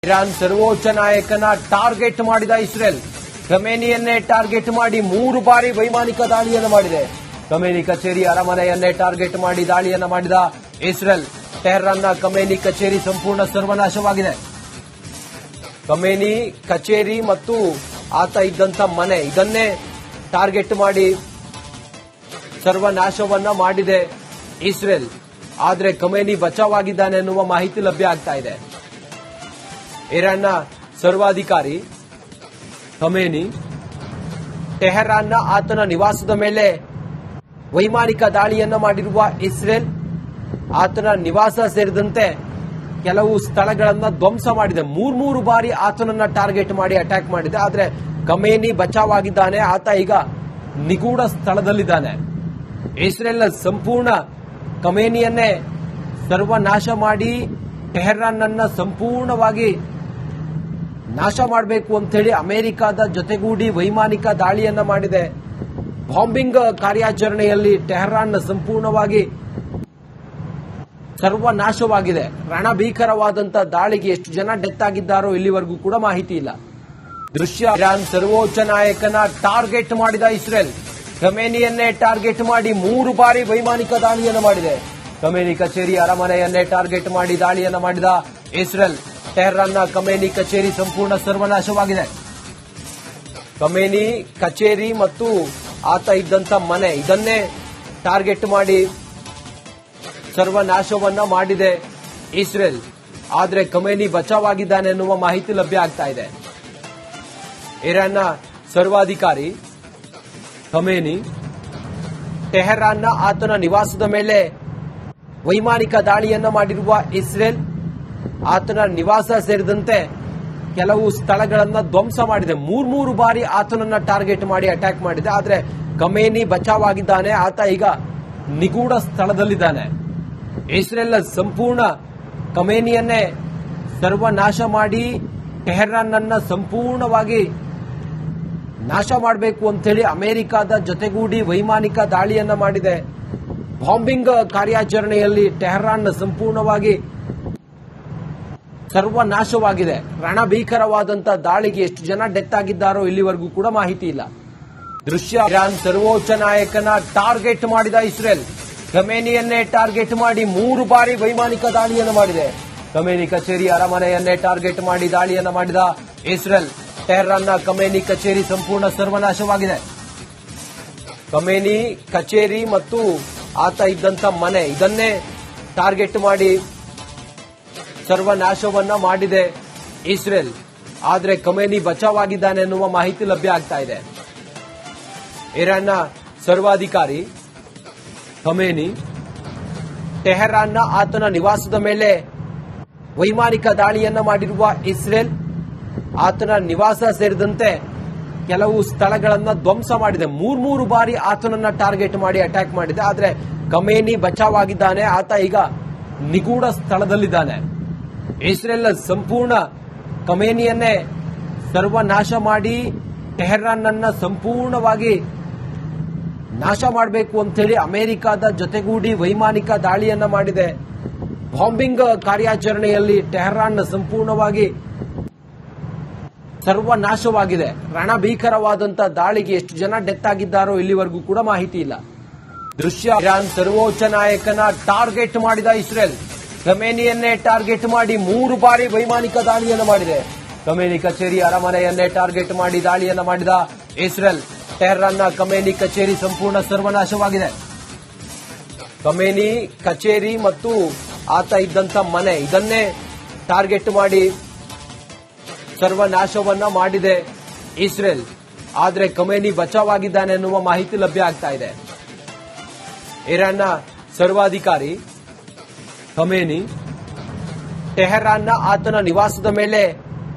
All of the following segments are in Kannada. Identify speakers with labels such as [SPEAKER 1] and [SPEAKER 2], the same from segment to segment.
[SPEAKER 1] ಇರಾನ್ ಸರ್ವೋಚ್ಚ ನಾಯಕನ ಟಾರ್ಗೆಟ್ ಮಾಡಿದ ಇಸ್ರೇಲ್ ಖಮೇನಿಯನ್ನೇ ಟಾರ್ಗೆಟ್ ಮಾಡಿ 3 ಬಾರಿ ವೈಮಾನಿಕ ದಾಳಿಯನ್ನು ಮಾಡಿದೆ. ಖಮೇನಿ ಕಚೇರಿ ಅರಮನೆಯನ್ನೇ ಟಾರ್ಗೆಟ್ ಮಾಡಿ ದಾಳಿಯನ್ನು ಮಾಡಿದ ಇಸ್ರೇಲ್. ಟೆಹರಾನ್ನ ಖಮೇನಿ ಕಚೇರಿ ಸಂಪೂರ್ಣ ಸರ್ವನಾಶವಾಗಿದೆ. ಖಮೇನಿ ಕಚೇರಿ ಮತ್ತು ಆತ ಇದ್ದಂತ ಮನೆ ಇದನ್ನೇ ಟಾರ್ಗೆಟ್ ಮಾಡಿ ಸರ್ವನಾಶವನ್ನ ಮಾಡಿದೆ ಇಸ್ರೇಲ್. ಆದರೆ ಖಮೇನಿ ಬಚಾವಾಗಿದ್ದಾನೆ ಎನ್ನುವ ಮಾಹಿತಿ ಲಭ್ಯ ಆಗ್ತಾ ಇದೆ. ಇರಾನ್ನ ಸರ್ವಾಧಿಕಾರಿ ಖಮೇನಿ ಟೆಹರಾನ್ನ ಆತನ ನಿವಾಸದ ಮೇಲೆ ವೈಮಾನಿಕ ದಾಳಿಯನ್ನ ಮಾಡಿರುವ ಇಸ್ರೇಲ್ ಆತನ ನಿವಾಸ ಸೇರಿದಂತೆ ಕೆಲವು ಸ್ಥಳಗಳನ್ನ ಧ್ವಂಸ ಮಾಡಿದೆ. ಮೂರು ಬಾರಿ ಆತನನ್ನ ಟಾರ್ಗೆಟ್ ಮಾಡಿ ಅಟ್ಯಾಕ್ ಮಾಡಿದೆ. ಆದರೆ ಖಮೇನಿ ಬಚಾವಾಗಿದ್ದಾನೆ. ಆತ ಈಗ ನಿಗೂಢ ಸ್ಥಳದಲ್ಲಿದ್ದಾನೆ. ಇಸ್ರೇಲ್ ಸಂಪೂರ್ಣ ಖಮೇನಿಯನ್ನೇ ಸರ್ವನಾಶ ಮಾಡಿ ಟೆಹರಾನ್ ಅನ್ನ ಸಂಪೂರ್ಣವಾಗಿ ನಾಶ ಮಾಡಬೇಕು ಅಂತ ಹೇಳಿ ಅಮೆರಿಕದ ಜೊತೆಗೂಡಿ ವೈಮಾನಿಕ ದಾಳಿಯನ್ನ ಮಾಡಿದೆ. ಬಾಂಬಿಂಗ್ ಕಾರ್ಯಾಚರಣೆಯಲ್ಲಿ ಟೆಹರಾನ್ ಸಂಪೂರ್ಣವಾಗಿ ಸರ್ವನಾಶವಾಗಿದೆ. ರಣಭೀಕರವಾದಂತ ದಾಳಿಗೆ ಎಷ್ಟು ಜನ ಡೆತ್ ಆಗಿದ್ದಾರೋ ಇಲ್ಲಿವರೆಗೂ ಕೂಡ ಮಾಹಿತಿ ಇಲ್ಲ. ದೃಶ್ಯ ಇರಾನ್ ಸರ್ವೋಚ್ಚ ನಾಯಕನ ಟಾರ್ಗೆಟ್ ಮಾಡಿದ ಇಸ್ರೇಲ್ ಖಮೇನಿಯನ್ನೇ ಟಾರ್ಗೆಟ್ ಮಾಡಿ 3 ಬಾರಿ ವೈಮಾನಿಕ ದಾಳಿಯನ್ನು ಮಾಡಿದೆ. ಖಮೇನಿ ಕಚೇರಿ ಅರಮನೆಯನ್ನೇ ಟಾರ್ಗೆಟ್ ಮಾಡಿ ದಾಳಿಯನ್ನು ಮಾಡಿದ ಇಸ್ರೇಲ್. ಟೆಹರಾನ್ನ ಖಮೇನಿ ಕಚೇರಿ ಸಂಪೂರ್ಣ ಸರ್ವನಾಶವಾಗಿದೆ. ಖಮೇನಿ ಕಚೇರಿ ಮತ್ತು ಆತ ಇದ್ದಂತ ಮನೆ ಇದನ್ನೇ ಟಾರ್ಗೆಟ್ ಮಾಡಿ ಸರ್ವನಾಶವನ್ನ ಮಾಡಿದೆ ಇಸ್ರೇಲ್. ಆದರೆ ಖಮೇನಿ ಬಚಾವಾಗಿದ್ದಾನೆ ಎನ್ನುವ ಮಾಹಿತಿ ಲಭ್ಯ ಆಗ್ತಾ ಇದೆ. ಇರಾನ್ನ ಸರ್ವಾಧಿಕಾರಿ ಖಮೇನಿ ಟೆಹರಾನ್ನ ಆತನ ನಿವಾಸದ ಮೇಲೆ ವೈಮಾನಿಕ ದಾಳಿಯನ್ನ ಮಾಡಿರುವ ಇಸ್ರೇಲ್ ಆತನ ನಿವಾಸ ಸೇರಿದಂತೆ ಕೆಲವು ಸ್ಥಳಗಳನ್ನ ಧ್ವಂಸ ಮಾಡಿದೆ. ಮೂರು ಬಾರಿ ಆತನನ್ನ ಟಾರ್ಗೆಟ್ ಮಾಡಿ ಅಟ್ಯಾಕ್ ಮಾಡಿದೆ. ಆದರೆ ಖಮೇನಿ ಬಚಾವಾಗಿದ್ದಾನೆ. ಆತ ಈಗ ನಿಗೂಢ ಸ್ಥಳದಲ್ಲಿದ್ದಾನೆ. ಇಸ್ರೇಲ್ ಸಂಪೂರ್ಣ ಖಮೇನಿಯನ್ನೇ ಸರ್ವನಾಶ ಮಾಡಿ ಟೆಹರಾನ್ ಅನ್ನ ಸಂಪೂರ್ಣವಾಗಿ ನಾಶ ಮಾಡಬೇಕು ಅಂತ ಹೇಳಿ ಅಮೆರಿಕದ ಜೊತೆಗೂಡಿ ವೈಮಾನಿಕ ದಾಳಿಯನ್ನ ಮಾಡಿದೆ. ಬಾಂಬಿಂಗ್ ಕಾರ್ಯಾಚರಣೆಯಲ್ಲಿ ಟೆಹರಾನ್ ಸಂಪೂರ್ಣವಾಗಿ ಸರ್ವನಾಶವಾಗಿದೆ. ರಣಭೀಕರವಾದಂತ ದಾಳಿಗೆ ಎಷ್ಟು ಜನ ಡೆತ್ ಆಗಿದ್ದಾರೋ ಇಲ್ಲಿವರೆಗೂ ಕೂಡ ಮಾಹಿತಿ ಇಲ್ಲ. ದೃಶ್ಯ ಇರಾನ್ ಸರ್ವೋಚ್ಚ ನಾಯಕನ ಟಾರ್ಗೆಟ್ ಮಾಡಿದ ಇಸ್ರೇಲ್ ಖಮೇನಿಯನ್ನೇ ಟಾರ್ಗೆಟ್ ಮಾಡಿ 3 ಬಾರಿ ವೈಮಾನಿಕ ದಾಳಿಯನ್ನು ಮಾಡಿದೆ. ಖಮೇನಿ ಕಚೇರಿ ಅರಮನೆಯನ್ನೇ ಟಾರ್ಗೆಟ್ ಮಾಡಿ ದಾಳಿಯನ್ನು ಮಾಡಿದ ಇಸ್ರೇಲ್. ಟೆಹರಾನ್ನ ಖಮೇನಿ ಕಚೇರಿ ಸಂಪೂರ್ಣ ಸರ್ವನಾಶವಾಗಿದೆ. ಖಮೇನಿ ಕಚೇರಿ ಮತ್ತು ಆತ ಇದ್ದಂತ ಮನೆ ಇದನ್ನೇ ಟಾರ್ಗೆಟ್ ಮಾಡಿ ಸರ್ವನಾಶವನ್ನ ಮಾಡಿದೆ ಇಸ್ರೇಲ್. ಆದರೆ ಖಮೇನಿ ಬಚಾವಾಗಿದ್ದಾನೆ ಎನ್ನುವ ಮಾಹಿತಿ ಲಭ್ಯ ಆಗ್ತಾ ಇದೆ. ಇರಾನ್ನ ಸರ್ವಾಧಿಕಾರಿ ಖಮೇನಿ ಟೆಹರಾನ್ನ ಆತನ ನಿವಾಸದ ಮೇಲೆ ವೈಮಾನಿಕ ದಾಳಿಯನ್ನ ಮಾಡಿರುವ ಇಸ್ರೇಲ್ ಆತನ ನಿವಾಸ ಸೇರಿದಂತೆ ಕೆಲವು ಸ್ಥಳಗಳನ್ನ ಧ್ವಂಸ ಮಾಡಿದೆ. ಮೂರು ಬಾರಿ ಆತನನ್ನ ಟಾರ್ಗೆಟ್ ಮಾಡಿ ಅಟ್ಯಾಕ್ ಮಾಡಿದೆ. ಆದರೆ ಖಮೇನಿ ಬಚಾವಾಗಿದ್ದಾನೆ. ಆತ ಈಗ ನಿಗೂಢ ಸ್ಥಳದಲ್ಲಿದ್ದಾನೆ. ಇಸ್ರೇಲ್ ಸಂಪೂರ್ಣ ಖಮೇನಿಯನ್ನೇ ಸರ್ವನಾಶ ಮಾಡಿ ಟೆಹರಾನ್ ಅನ್ನ ಸಂಪೂರ್ಣವಾಗಿ ನಾಶ ಮಾಡಬೇಕು ಅಂತ ಹೇಳಿ ಅಮೆರಿಕದ ಜೊತೆಗೂಡಿ ವೈಮಾನಿಕ ದಾಳಿಯನ್ನ ಮಾಡಿದೆ. ಬಾಂಬಿಂಗ್ ಕಾರ್ಯಾಚರಣೆಯಲ್ಲಿ ಟೆಹರಾನ್ ಸಂಪೂರ್ಣವಾಗಿ ಸರ್ವನಾಶವಾಗಿದೆ. ರಣಭೀಕರವಾದಂತ ದಾಳಿಗೆ ಎಷ್ಟು ಜನ ಡೆತ್ ಆಗಿದ್ದಾರೋ ಇಲ್ಲಿವರೆಗೂ ಕೂಡ ಮಾಹಿತಿ ಇಲ್ಲ. ದೃಶ್ಯ ಇರಾನ್ ಸರ್ವೋಚ್ಚ ನಾಯಕನ ಟಾರ್ಗೆಟ್ ಮಾಡಿದ ಇಸ್ರೇಲ್ ಖಮೇನಿಯನ್ನೇ ಟಾರ್ಗೆಟ್ ಮಾಡಿ 3 ಬಾರಿ ವೈಮಾನಿಕ ದಾಳಿಯನ್ನು ಮಾಡಿದೆ. ಖಮೇನಿ ಕಚೇರಿ ಅರಮನೆಯನ್ನೇ ಟಾರ್ಗೆಟ್ ಮಾಡಿ ದಾಳಿಯನ್ನು ಮಾಡಿದ ಇಸ್ರೇಲ್. ಟೆಹರಾನ್ನ ಖಮೇನಿ ಕಚೇರಿ ಸಂಪೂರ್ಣ ಸರ್ವನಾಶವಾಗಿದೆ. ಖಮೇನಿ ಕಚೇರಿ ಮತ್ತು ಆತ ಇದ್ದಂತ ಮನೆ ಇದನ್ನೇ ಟಾರ್ಗೆಟ್ ಮಾಡಿ ಸರ್ವನಾಶವನ್ನ ಮಾಡಿದೆ ಇಸ್ರೇಲ್. ಆದರೆ ಖಮೇನಿ ಬಚಾವಾಗಿದ್ದಾನೆ ಎನ್ನುವ ಮಾಹಿತಿ ಲಭ್ಯ ಆಗ್ತಾ ಇದೆ. ಇರಾನ್ನ ಸರ್ವಾಧಿಕಾರಿ ಖಮೇನಿ ಟೆಹರಾನ್ನ ಆತನ ನಿವಾಸದ ಮೇಲೆ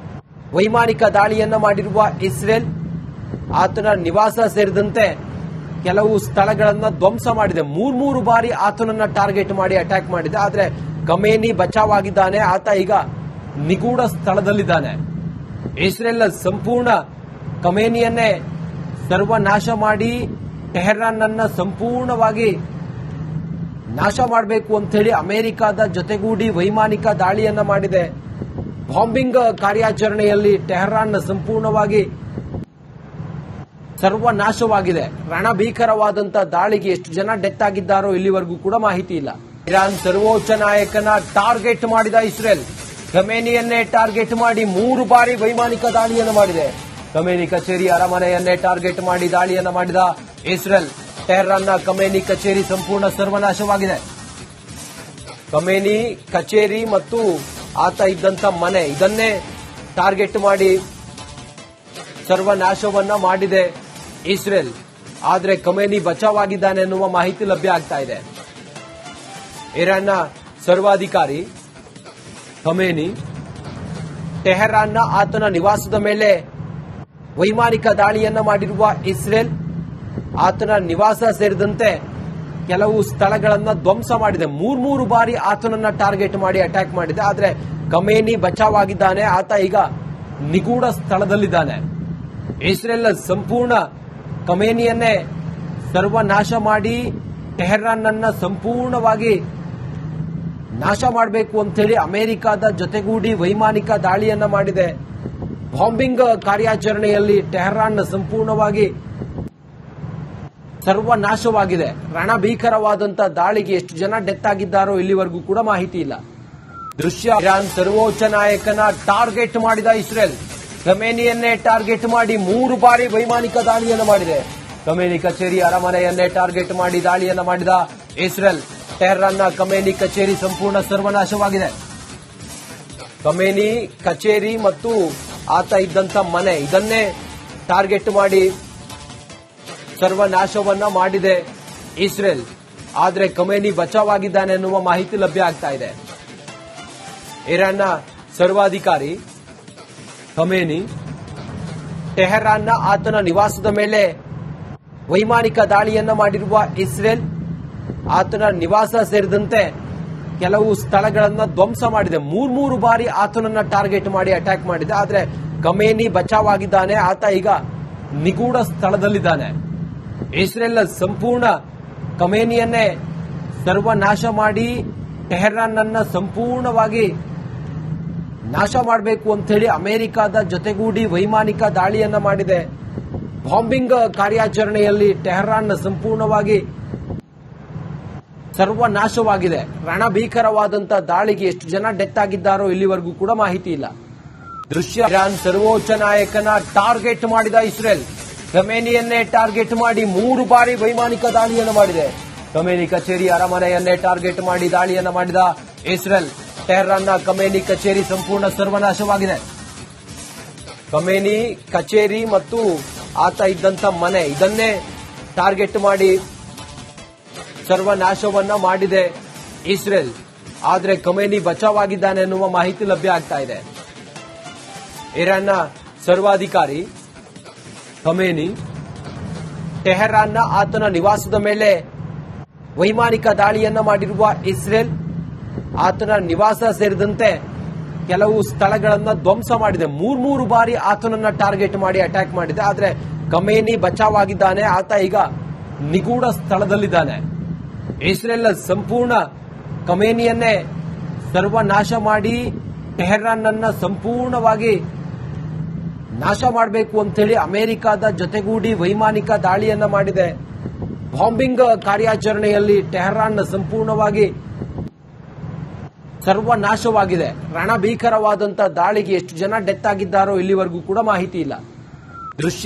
[SPEAKER 1] ವೈಮಾನಿಕ ದಾಳಿಯನ್ನ ಮಾಡಿರುವ ಇಸ್ರೇಲ್ ಆತನ ನಿವಾಸ ಸೇರಿದಂತೆ ಕೆಲವು ಸ್ಥಳಗಳನ್ನ ಧ್ವಂಸ ಮಾಡಿದೆ. ಮೂರು ಬಾರಿ ಆತನನ್ನ ಟಾರ್ಗೆಟ್ ಮಾಡಿ ಅಟ್ಯಾಕ್ ಮಾಡಿದೆ. ಆದರೆ ಖಮೇನಿ ಬಚಾವಾಗಿದ್ದಾನೆ. ಆತ ಈಗ ನಿಗೂಢ ಸ್ಥಳದಲ್ಲಿದ್ದಾನೆ. ಇಸ್ರೇಲ್ ಸಂಪೂರ್ಣ ಖಮೇನಿಯನ್ನೇ ಸರ್ವನಾಶ ಮಾಡಿ ಟೆಹರಾನ್ ಅನ್ನ ಸಂಪೂರ್ಣವಾಗಿ ನಾಶ ಮಾಡಬೇಕು ಅಂತ ಹೇಳಿ ಅಮೆರಿಕದ ಜೊತೆಗೂಡಿ ವೈಮಾನಿಕ ದಾಳಿಯನ್ನ ಮಾಡಿದೆ. ಬಾಂಬಿಂಗ್ ಕಾರ್ಯಾಚರಣೆಯಲ್ಲಿ ಟೆಹರಾನ್ ಸಂಪೂರ್ಣವಾಗಿ ಸರ್ವನಾಶವಾಗಿದೆ. ರಣಭೀಕರವಾದಂತಹ ದಾಳಿಗೆ ಎಷ್ಟು ಜನ ಡೆತ್ ಆಗಿದ್ದಾರೋ ಇಲ್ಲಿವರೆಗೂ ಕೂಡ ಮಾಹಿತಿ ಇಲ್ಲ. ಇರಾನ್ ಸರ್ವೋಚ್ಚ ನಾಯಕನ ಟಾರ್ಗೆಟ್ ಮಾಡಿದ ಇಸ್ರೇಲ್ ಖಮೇನಿಯನ್ನೇ ಟಾರ್ಗೆಟ್ ಮಾಡಿ 3 ಬಾರಿ ವೈಮಾನಿಕ ದಾಳಿಯನ್ನು ಮಾಡಿದೆ. ಖಮೇನಿ ಕಚೇರಿ ಅರಮನೆಯನ್ನೇ ಟಾರ್ಗೆಟ್ ಮಾಡಿ ದಾಳಿಯನ್ನು ಮಾಡಿದ ಇಸ್ರೇಲ್. ಟೆಹರಾನ್ನ ಖಮೇನಿ ಕಚೇರಿ ಸಂಪೂರ್ಣ ಸರ್ವನಾಶವಾಗಿದೆ. ಖಮೇನಿ ಕಚೇರಿ ಮತ್ತು ಆತ ಇದ್ದಂತ ಮನೆ ಇದನ್ನೇ ಟಾರ್ಗೆಟ್ ಮಾಡಿ ಸರ್ವನಾಶವನ್ನ ಮಾಡಿದೆ ಇಸ್ರೇಲ್. ಆದರೆ ಖಮೇನಿ ಬಚಾವಾಗಿದ್ದಾನೆ ಎನ್ನುವ ಮಾಹಿತಿ ಲಭ್ಯ ಆಗ್ತಾ ಇದೆ. ಇರಾನ್ನ ಸರ್ವಾಧಿಕಾರಿ ಖಮೇನಿ ಟೆಹರಾನ್ನ ಆತನ ನಿವಾಸದ ಮೇಲೆ ವೈಮಾನಿಕ ದಾಳಿಯನ್ನ ಮಾಡಿರುವ ಇಸ್ರೇಲ್ ಆತನ ನಿವಾಸ ಸೇರಿದಂತೆ ಕೆಲವು ಸ್ಥಳಗಳನ್ನ ಧ್ವಂಸ ಮಾಡಿದೆ. 3 ಬಾರಿ ಆತನನ್ನ ಟಾರ್ಗೆಟ್ ಮಾಡಿ ಅಟ್ಯಾಕ್ ಮಾಡಿದೆ. ಆದರೆ ಖಮೇನಿ ಬಚಾವಾಗಿದ್ದಾನೆ. ಆತ ಈಗ ನಿಗೂಢ ಸ್ಥಳದಲ್ಲಿದ್ದಾನೆ. ಇಸ್ರೇಲ್ ಸಂಪೂರ್ಣ ಖಮೇನಿಯನ್ನೇ ಸರ್ವನಾಶ ಮಾಡಿ ಟೆಹರಾನ್ ಅನ್ನ ಸಂಪೂರ್ಣವಾಗಿ ನಾಶ ಮಾಡಬೇಕು ಅಂತೇಳಿ ಅಮೆರಿಕದ ಜೊತೆಗೂಡಿ ವೈಮಾನಿಕ ದಾಳಿಯನ್ನ ಮಾಡಿದೆ. ಬಾಂಬಿಂಗ್ ಕಾರ್ಯಾಚರಣೆಯಲ್ಲಿ ಟೆಹರಾನ್ ಸಂಪೂರ್ಣವಾಗಿ ಸರ್ವನಾಶವಾಗಿದೆ. ರಣಭೀಕರವಾದಂತಹ ದಾಳಿಗೆ ಎಷ್ಟು ಜನ ಡೆತ್ ಆಗಿದ್ದಾರೋ ಇಲ್ಲಿವರೆಗೂ ಕೂಡ ಮಾಹಿತಿ ಇಲ್ಲ. ದೃಶ್ಯ ಇರಾನ್ ಸರ್ವೋಚ್ಚ ನಾಯಕನ ಟಾರ್ಗೆಟ್ ಮಾಡಿದ ಇಸ್ರೇಲ್ ಖಮೇನಿಯನ್ನೇ ಟಾರ್ಗೆಟ್ ಮಾಡಿ 3 ಬಾರಿ ವೈಮಾನಿಕ ದಾಳಿಯನ್ನು ಮಾಡಿದೆ. ಖಮೇನಿ ಕಚೇರಿ ಅರಮನೆಯನ್ನೇ ಟಾರ್ಗೆಟ್ ಮಾಡಿ ದಾಳಿಯನ್ನು ಮಾಡಿದ ಇಸ್ರೇಲ್. ಟೆಹರಾನ್ನ ಖಮೇನಿ ಕಚೇರಿ ಸಂಪೂರ್ಣ ಸರ್ವನಾಶವಾಗಿದೆ. ಖಮೇನಿ ಕಚೇರಿ ಮತ್ತು ಆತ ಇದ್ದಂತ ಮನೆ ಇದನ್ನೇ ಟಾರ್ಗೆಟ್ ಮಾಡಿ ಸರ್ವನಾಶವನ್ನ ಮಾಡಿದೆ ಇಸ್ರೇಲ್. ಆದರೆ ಖಮೇನಿ ಬಚಾವಾಗಿದ್ದಾನೆ ಎನ್ನುವ ಮಾಹಿತಿ ಲಭ್ಯ ಆಗ್ತಾ ಇದೆ. ಇರಾನ್ನ ಸರ್ವಾಧಿಕಾರಿ ಖಮೇನಿ ಟೆಹರಾನ್ನ ಆತನ ನಿವಾಸದ ಮೇಲೆ ವೈಮಾನಿಕ ದಾಳಿಯನ್ನ ಮಾಡಿರುವ ಇಸ್ರೇಲ್ ಆತನ ನಿವಾಸ ಸೇರಿದಂತೆ ಕೆಲವು ಸ್ಥಳಗಳನ್ನ ಧ್ವಂಸ ಮಾಡಿದೆ. 3 ಬಾರಿ ಆತನನ್ನ ಟಾರ್ಗೆಟ್ ಮಾಡಿ ಅಟ್ಯಾಕ್ ಮಾಡಿದೆ. ಆದರೆ ಖಮೇನಿ ಬಚಾವಾಗಿದ್ದಾನೆ. ಆತ ಈಗ ನಿಗೂಢ ಸ್ಥಳದಲ್ಲಿದ್ದಾನೆ. ಇಸ್ರೇಲ್ ಸಂಪೂರ್ಣ ಖಮೇನಿಯನ್ನೇ ಸರ್ವನಾಶ ಮಾಡಿ ಟೆಹರಾನ್ ಅನ್ನ ಸಂಪೂರ್ಣವಾಗಿ ನಾಶ ಮಾಡಬೇಕು ಅಂತೇಳಿ ಅಮೆರಿಕದ ಜೊತೆಗೂಡಿ ವೈಮಾನಿಕ ದಾಳಿಯನ್ನ ಮಾಡಿದೆ. ಬಾಂಬಿಂಗ್ ಕಾರ್ಯಾಚರಣೆಯಲ್ಲಿ ಟೆಹರಾನ್ ಸಂಪೂರ್ಣವಾಗಿ ಸರ್ವನಾಶವಾಗಿದೆ. ರಣಭೀಕರವಾದಂತಹ ದಾಳಿಗೆ ಎಷ್ಟು ಜನ ಡೆತ್ ಆಗಿದ್ದಾರೋ ಇಲ್ಲಿವರೆಗೂ ಕೂಡ ಮಾಹಿತಿ ಇಲ್ಲ. ದೃಶ್ಯ ಇರಾನ್ ಸರ್ವೋಚ್ಚ ನಾಯಕನ ಟಾರ್ಗೆಟ್ ಮಾಡಿದ ಇಸ್ರೇಲ್ ಖಮೇನಿಯನ್ನೇ ಟಾರ್ಗೆಟ್ ಮಾಡಿ 3 ಬಾರಿ ವೈಮಾನಿಕ ದಾಳಿಯನ್ನು ಮಾಡಿದೆ. ಖಮೇನಿ ಕಚೇರಿ ಅರಮನೆಯನ್ನೇ ಟಾರ್ಗೆಟ್ ಮಾಡಿ ದಾಳಿಯನ್ನು ಮಾಡಿದ ಇಸ್ರೇಲ್. ಟೆಹರಾನ್ನ ಖಮೇನಿ ಕಚೇರಿ ಸಂಪೂರ್ಣ ಸರ್ವನಾಶವಾಗಿದೆ. ಖಮೇನಿ ಕಚೇರಿ ಮತ್ತು ಆತ ಇದ್ದಂತ ಮನೆ ಇದನ್ನೇ ಟಾರ್ಗೆಟ್ ಮಾಡಿ ಸರ್ವನಾಶವನ್ನ ಮಾಡಿದೆ ಇಸ್ರೇಲ್. ಆದರೆ ಖಮೇನಿ ಬಚಾವಾಗಿದ್ದಾನೆ ಎನ್ನುವ ಮಾಹಿತಿ ಲಭ್ಯ ಆಗ್ತಾ ಇದೆ. ಇರಾನ್ನ ಸರ್ವಾಧಿಕಾರಿ ಖಮೇನಿ ಟೆಹರಾನ್ನ ಆತನ ನಿವಾಸದ ಮೇಲೆ ವೈಮಾನಿಕ ದಾಳಿಯನ್ನ ಮಾಡಿರುವ ಇಸ್ರೇಲ್ ಆತನ ನಿವಾಸ ಸೇರಿದಂತೆ ಕೆಲವು ಸ್ಥಳಗಳನ್ನ ಧ್ವಂಸ ಮಾಡಿದೆ. 3 ಬಾರಿ ಆತನನ್ನ ಟಾರ್ಗೆಟ್ ಮಾಡಿ ಅಟ್ಯಾಕ್ ಮಾಡಿದೆ. ಆದರೆ ಖಮೇನಿ ಬಚಾವಾಗಿದ್ದಾನೆ. ಆತ ಈಗ ನಿಗೂಢ ಸ್ಥಳದಲ್ಲಿದ್ದಾನೆ. ಇಸ್ರೇಲ್ ಸಂಪೂರ್ಣ ಖಮೇನಿಯನ್ನೇ ಸರ್ವನಾಶ ಮಾಡಿ ಟೆಹರಾನ್ ಅನ್ನ ಸಂಪೂರ್ಣವಾಗಿ ನಾಶ ಮಾಡಬೇಕು ಅಂತೇಳಿ ಅಮೆರಿಕದ ಜೊತೆಗೂಡಿ ವೈಮಾನಿಕ ದಾಳಿಯನ್ನ ಮಾಡಿದೆ. ಬಾಂಬಿಂಗ್ ಕಾರ್ಯಾಚರಣೆಯಲ್ಲಿ ಟೆಹರಾನ್ ಸಂಪೂರ್ಣವಾಗಿ ಸರ್ವನಾಶವಾಗಿದೆ. ರಣಭೀಕರವಾದಂತಹ ದಾಳಿಗೆ ಎಷ್ಟು ಜನ ಡೆತ್ ಆಗಿದ್ದಾರೋ ಇಲ್ಲಿವರೆಗೂ ಕೂಡ ಮಾಹಿತಿ ಇಲ್ಲ. ದೃಶ್ಯ